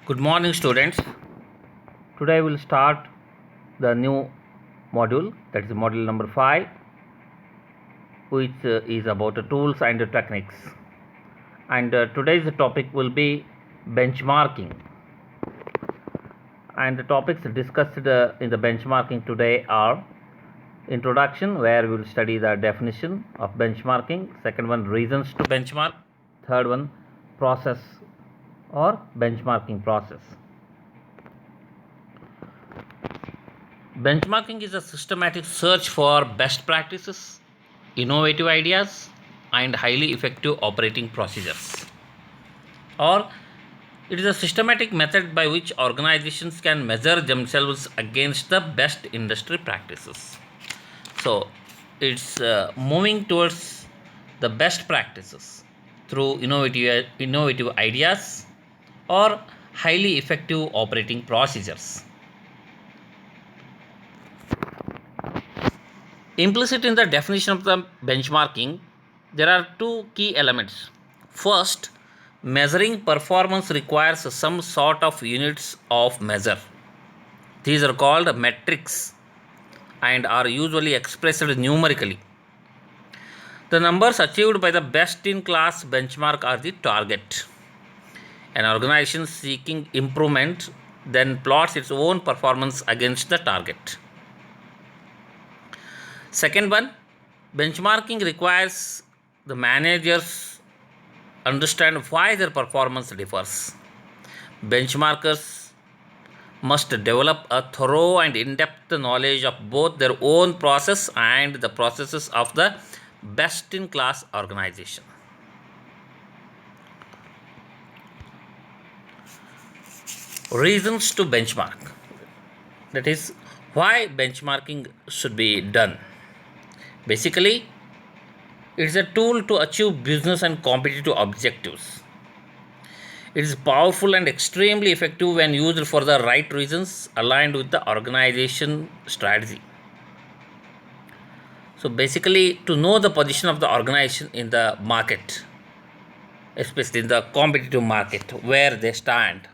Good morning, students. Today we'll start the new module, that is module number 5, which is about tools and techniques. And today's topic will be benchmarking. And the topics discussed in the benchmarking today are introduction, where we will study the definition of benchmarking, second one, reasons to benchmark, third one, process or benchmarking process. Benchmarking is a systematic search for best practices, innovative ideas, and highly effective operating procedures. Or it is a systematic method by which organizations can measure themselves against the best industry practices. So it's moving towards the best practices through innovative ideas or highly effective operating procedures. Implicit in the definition of the benchmarking, there are two key elements. First, measuring performance requires some sort of units of measure. These are called metrics and are usually expressed numerically. The numbers achieved by the best in class benchmark are the target. An organization seeking improvement then plots its own performance against the target. Second one, benchmarking requires the managers understand why their performance differs. Benchmarkers must develop a thorough and in-depth knowledge of both their own process and the processes of the best-in-class organization. Reasons to benchmark. That is, why benchmarking should be done. Basically, it's a tool to achieve business and competitive objectives. It is powerful and extremely effective when used for the right reasons aligned with the organization strategy. So, basically, to know the position of the organization in the market, especially in the competitive market, where they stand.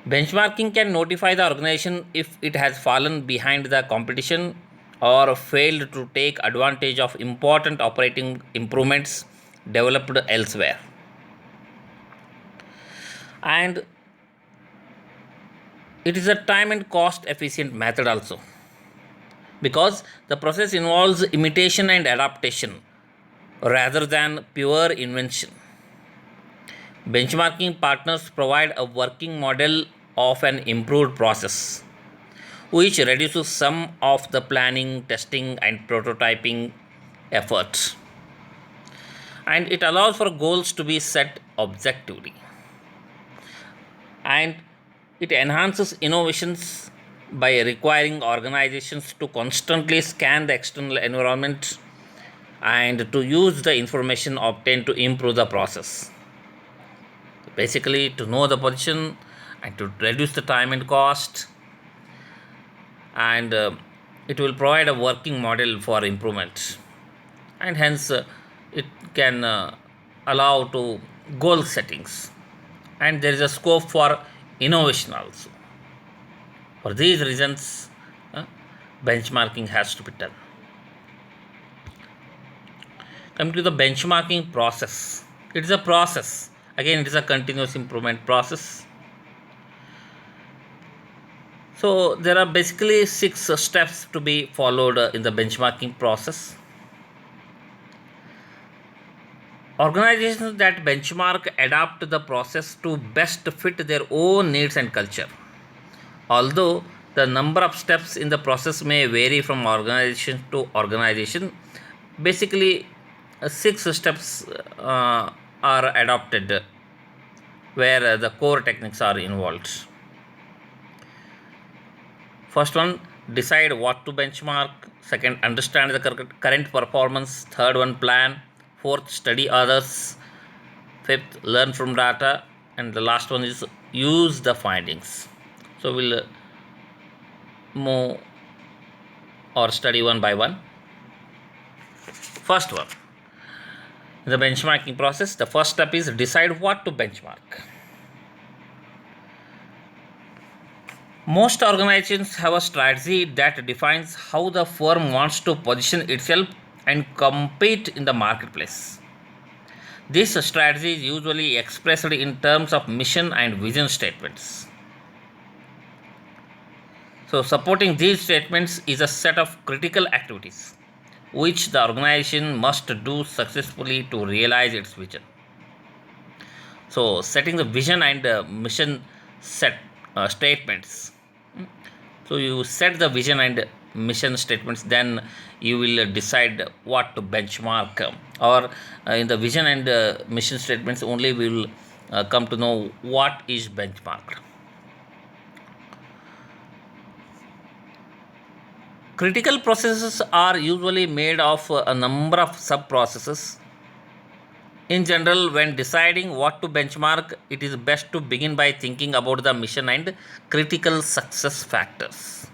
Benchmarking can notify the organization if it has fallen behind the competition or failed to take advantage of important operating improvements developed elsewhere. And it is a time and cost efficient method also, because the process involves imitation and adaptation rather than pure invention. Benchmarking partners provide a working model of an improved process, which reduces some of the planning, testing, and prototyping efforts. And it allows for goals to be set objectively. And it enhances innovations by requiring organizations to constantly scan the external environment and to use the information obtained to improve the process. Basically, to know the position and to reduce the time and cost, and it will provide a working model for improvement, and hence it can allow to goal settings, and there is a scope for innovation also. For these reasons, benchmarking has to be done. Coming to the benchmarking process, it is a process. Again, it is a continuous improvement process. So there are basically 6 steps to be followed in the benchmarking process. Organizations that benchmark adapt the process to best fit their own needs and culture. Although the number of steps in the process may vary from organization to organization, basically 6 steps are adopted where the core techniques are involved. First one, decide what to benchmark. Second, understand the current performance. Third one, plan. Fourth, study others. Fifth, learn from data. And the last one is use the findings. So we'll move or study one by one. First one, in the benchmarking process, the first step is decide what to benchmark. Most organizations have a strategy that defines how the firm wants to position itself and compete in the marketplace. This strategy is usually expressed in terms of mission and vision statements. So, supporting these statements is a set of critical activities which the organization must do successfully to realize its vision. So, setting the vision and mission set statements. So, you set the vision and mission statements, then you will decide what to benchmark. Or in the vision and mission statements, only we will come to know what is benchmarked. Critical processes are usually made of a number of sub processes. In general, when deciding what to benchmark, it is best to begin by thinking about the mission and critical success factors.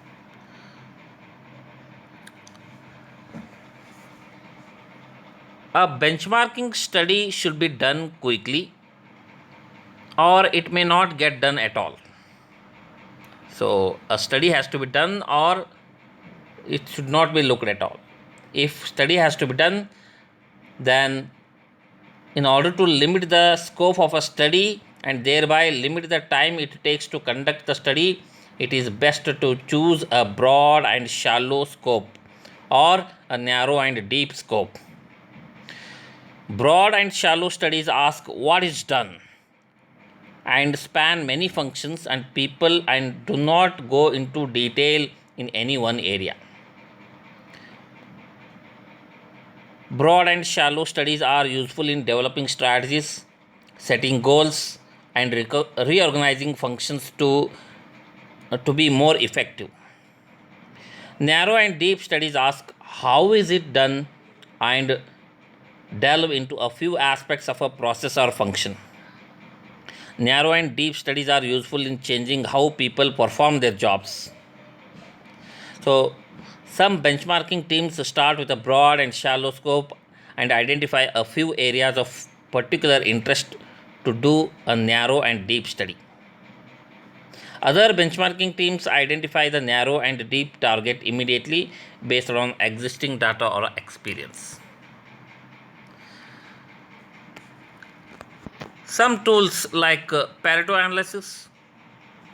A benchmarking study should be done quickly or it may not get done at all. So, a study has to be done or it should not be looked at all. If study has to be done, then in order to limit the scope of a study and thereby limit the time it takes to conduct the study, it is best to choose a broad and shallow scope or a narrow and deep scope. Broad and shallow studies ask what is done and span many functions and people and do not go into detail in any one area. Broad and shallow studies are useful in developing strategies, setting goals, and reorganizing functions to be more effective. Narrow and deep studies ask how is it done and delve into a few aspects of a process or function. Narrow and deep studies are useful in changing how people perform their jobs. So, some benchmarking teams start with a broad and shallow scope and identify a few areas of particular interest to do a narrow and deep study. Other benchmarking teams identify the narrow and deep target immediately based on existing data or experience. Some tools like Pareto analysis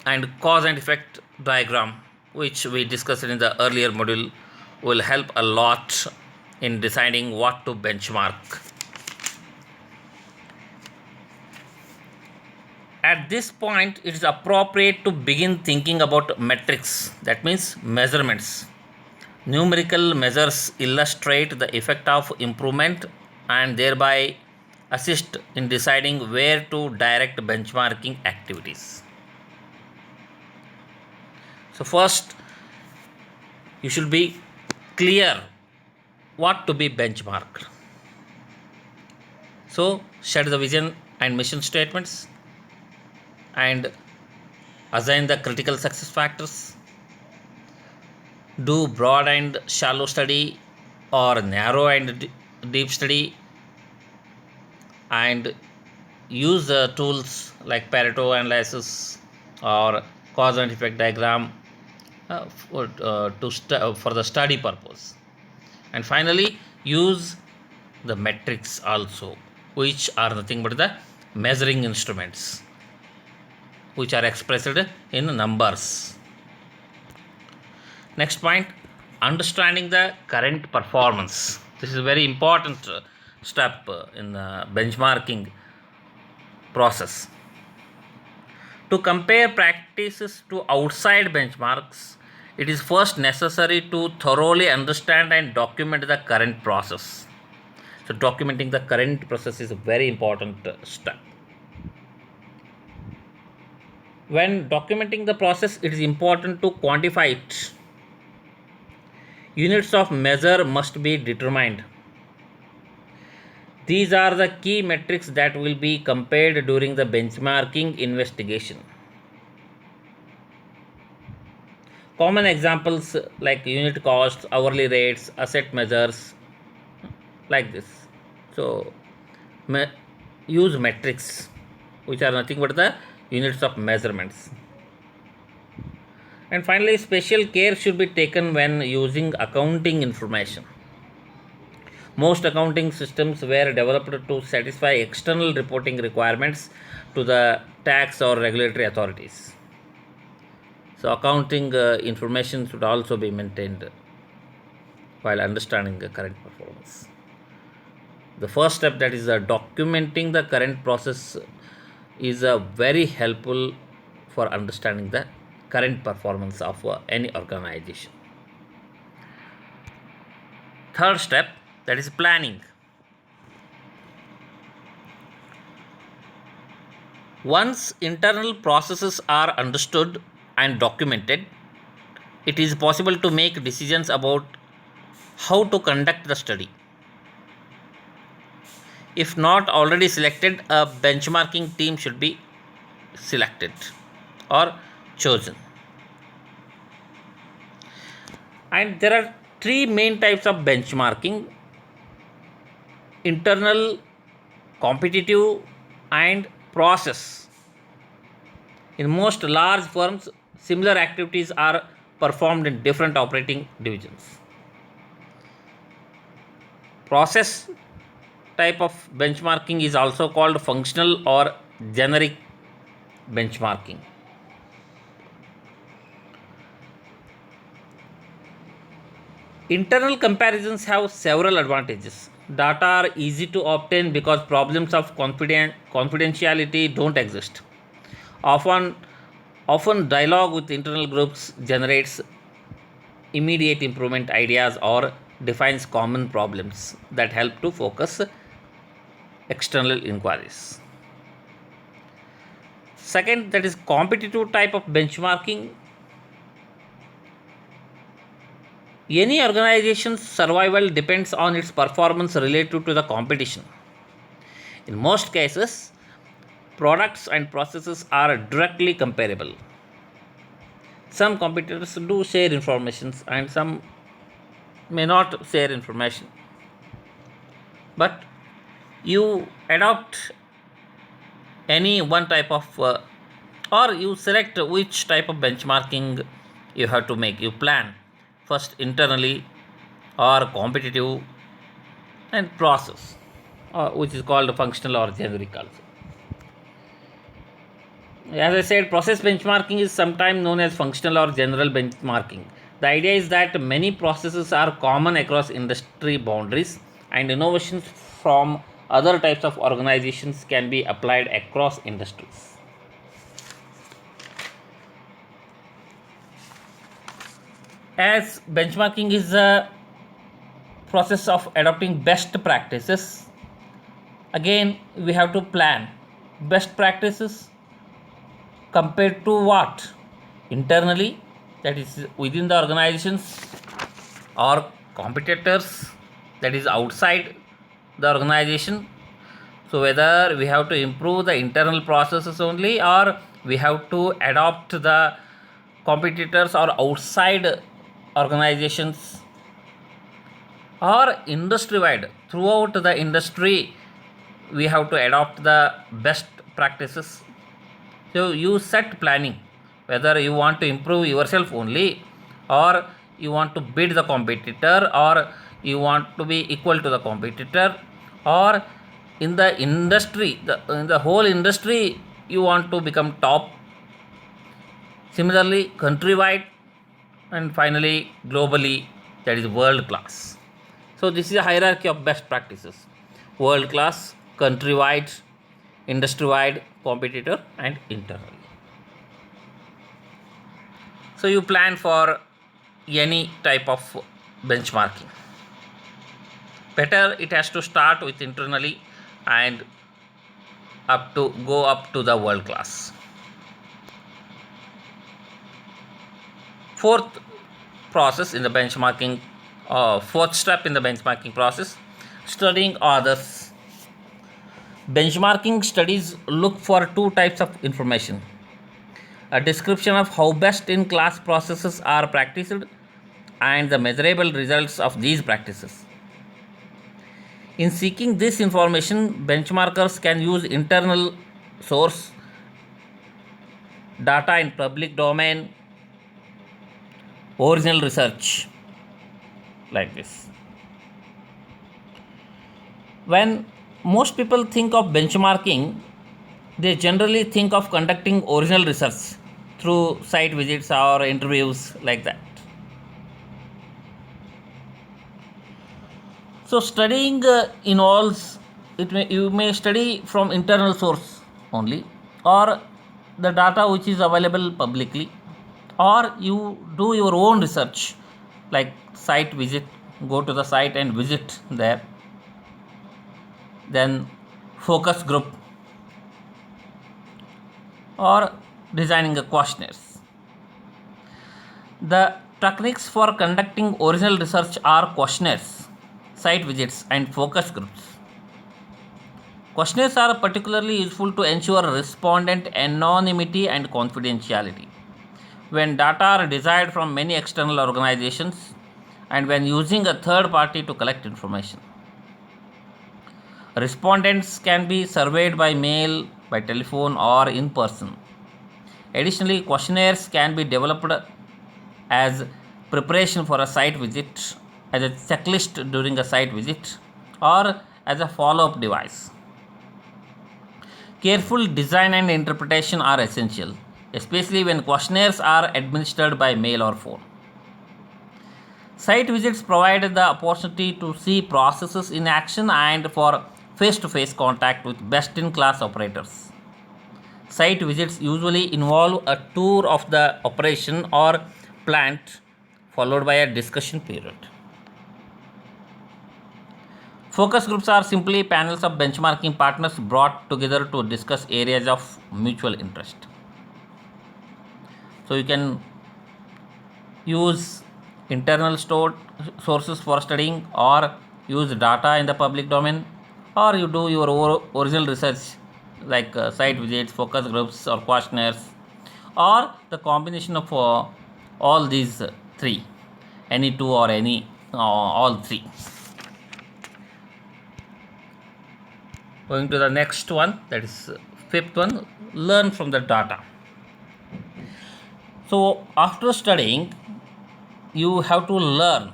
and cause and effect diagram, which we discussed in the earlier module, will help a lot in deciding what to benchmark. At this point, it is appropriate to begin thinking about metrics, that means measurements. Numerical measures illustrate the effect of improvement and thereby assist in deciding where to direct benchmarking activities. So, first, you should be clear what to be benchmarked. So, set the vision and mission statements and assign the critical success factors. Do broad and shallow study or narrow and deep study, and use the tools like Pareto analysis or cause and effect diagram for the study purpose. And finally, use the metrics also, which are nothing but the measuring instruments, which are expressed in numbers. Next point, understanding the current performance. This is a very important step in the benchmarking process. To compare practices to outside benchmarks, it is first necessary to thoroughly understand and document the current process. So, documenting the current process is a very important step. When documenting the process, it is important to quantify it. Units of measure must be determined. These are the key metrics that will be compared during the benchmarking investigation. Common examples like unit costs, hourly rates, asset measures, like this. So, use metrics, which are nothing but the units of measurements. And finally, special care should be taken when using accounting information. Most accounting systems were developed to satisfy external reporting requirements to the tax or regulatory authorities. So, accounting information should also be maintained while understanding the current performance. The first step, that is documenting the current process, is very helpful for understanding the current performance of any organization. Third step, that is planning. Once internal processes are understood and documented, it is possible to make decisions about how to conduct the study. If not already selected, a benchmarking team should be selected or chosen. And there are three main types of benchmarking: internal, competitive, and process. In most large firms, similar activities are performed in different operating divisions. Process type of benchmarking is also called functional or generic benchmarking. Internal comparisons have several advantages. Data are easy to obtain because problems of confidentiality don't exist. Often, often dialogue with internal groups generates immediate improvement ideas or defines common problems that help to focus external inquiries. Second, that is competitive type of benchmarking. Any organization's survival depends on its performance related to the competition. In most cases, products and processes are directly comparable. Some competitors do share information and some may not share information. But you adopt any one type of or you select which type of benchmarking you have to make. You plan first internally or competitive and process, which is called functional or generic also. As I said, process benchmarking is sometimes known as functional or general benchmarking. The idea is that many processes are common across industry boundaries, and innovations from other types of organizations can be applied across industries. As benchmarking is a process of adopting best practices, again we have to plan best practices compared to what? Internally, that is within the organizations, or competitors, that is outside the organization. So whether we have to improve the internal processes only, or we have to adopt the competitors or outside organizations, or industry wide, throughout the industry we have to adopt the best practices. So you set planning whether you want to improve yourself only, or you want to beat the competitor, or you want to be equal to the competitor, or in the industry, in the whole industry you want to become top. Similarly, countrywide, and finally globally, that is world class. So this is a hierarchy of best practices: world class, countrywide, industry wide, competitor, and internally. So you plan for any type of benchmarking. Better it has to start with internally and up to the world class. Fourth process in the benchmarking, fourth step in the benchmarking process: studying others. Benchmarking studies look for two types of information: a description of how best in class processes are practiced, and the measurable results of these practices. In seeking this information, benchmarkers can use internal source, data in public domain, original research, like this. When most people think of benchmarking, they generally think of conducting original research through site visits or interviews, like that. So studying involves you may study from internal source only, or the data which is available publicly, or you do your own research like site visit, go to the site and visit there, then focus group, or designing a questionnaires. The techniques for conducting original research are questionnaires, site visits, and focus groups. Questionnaires are particularly useful to ensure respondent anonymity and confidentiality. When data are desired from many external organizations and when using a third party to collect information. Respondents can be surveyed by mail, by telephone, or in person. Additionally, questionnaires can be developed as preparation for a site visit, as a checklist during a site visit, or as a follow up device. Careful design and interpretation are essential, especially when questionnaires are administered by mail or phone. Site visits provide the opportunity to see processes in action and for face to face contact with best in class operators. Site visits usually involve a tour of the operation or plant followed by a discussion period. Focus groups are simply panels of benchmarking partners brought together to discuss areas of mutual interest. So you can use internal stored sources for studying, or use data in the public domain, or you do your original research like site visits, focus groups, or questionnaires, or the combination of all these three, any two or any all three. Going to the next one, that is fifth one, learn from the data. So after studying, you have to learn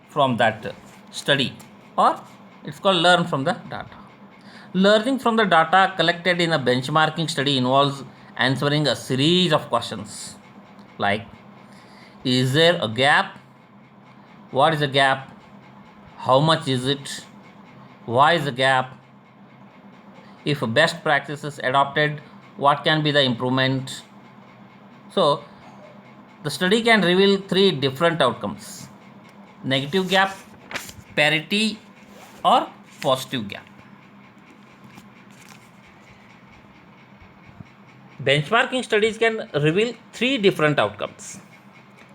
from that study, or it's called learn from the data. Learning from the data collected in a benchmarking study involves answering a series of questions like, is there a gap? What is a gap? How much is it? Why is the gap? If best practices adopted, what can be the improvement? So the study can reveal three different outcomes: negative gap, parity, or positive gap. Benchmarking studies can reveal three different outcomes.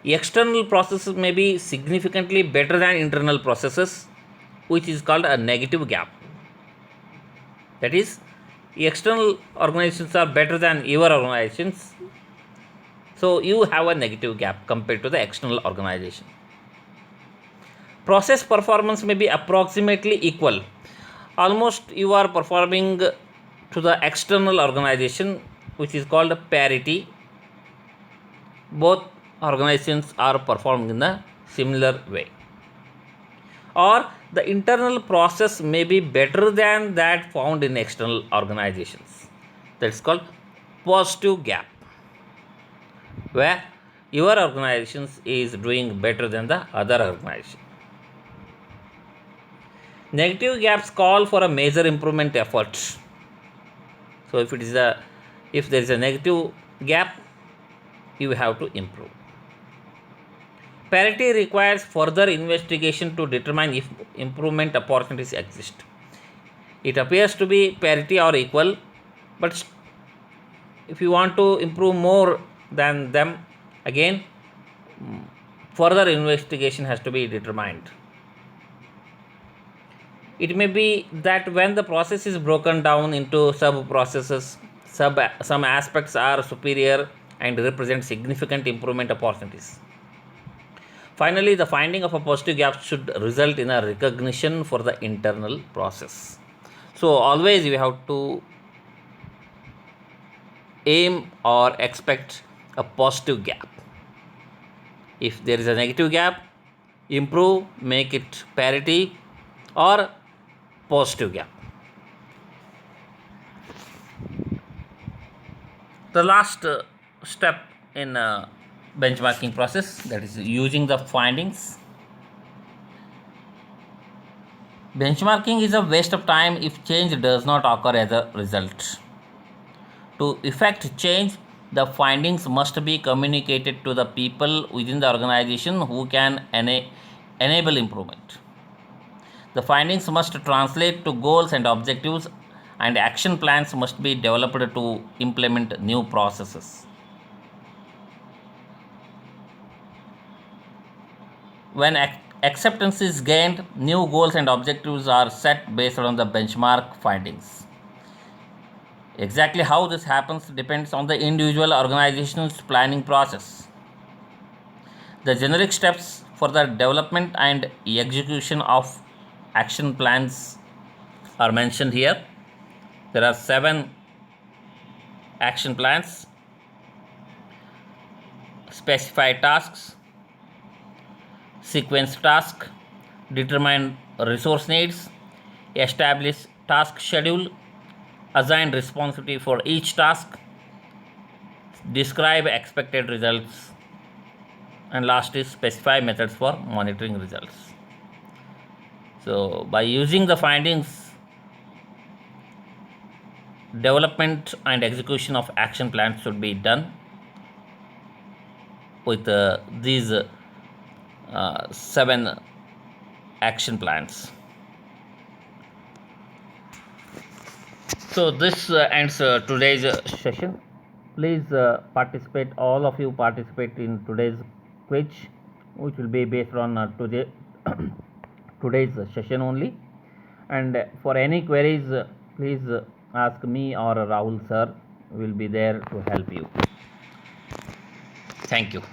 External processes may be significantly better than internal processes, which is called a negative gap. That is, external organizations are better than your organizations, so you have a negative gap compared to the external organization. Process performance may be approximately equal. Almost you are performing to the external organization, which is called parity. Both organizations are performing in a similar way. Or the internal process may be better than that found in external organizations. That's called positive gap, where your organization is doing better than the other organization. Negative gaps call for a major improvement effort. So if there is a negative gap, you have to improve. Parity requires further investigation to determine if improvement opportunities exist. It appears to be parity or equal, but if you want to improve more than them, again further investigation has to be determined. It may be that when the process is broken down into sub processes, some aspects are superior and represent significant improvement opportunities. Finally, the finding of a positive gap should result in a recognition for the internal process. So always you have to aim or expect a positive gap. If there is a negative gap, improve, make it parity or positive gap. The last step in benchmarking process, that is using the findings. Benchmarking is a waste of time if change does not occur as a result. To effect change, the findings must be communicated to the people within the organization who can enable improvement. The findings must translate to goals and objectives, and action plans must be developed to implement new processes. When acceptance is gained, new goals and objectives are set based on the benchmark findings. Exactly how this happens depends on the individual organization's planning process. The generic steps for the development and execution of action plans are mentioned here. There are 7 action plans: specify tasks, sequence task, determine resource needs, establish task schedule, assign responsibility for each task, describe expected results, and last is specify methods for monitoring results. So by using the findings, development and execution of action plans should be done with these 7 action plans. So this ends today's session. Please participate, all of you participate in today's quiz, which will be based on today's session only. And for any queries, please ask me or Rahul sir. Will be there to help you. Thank you.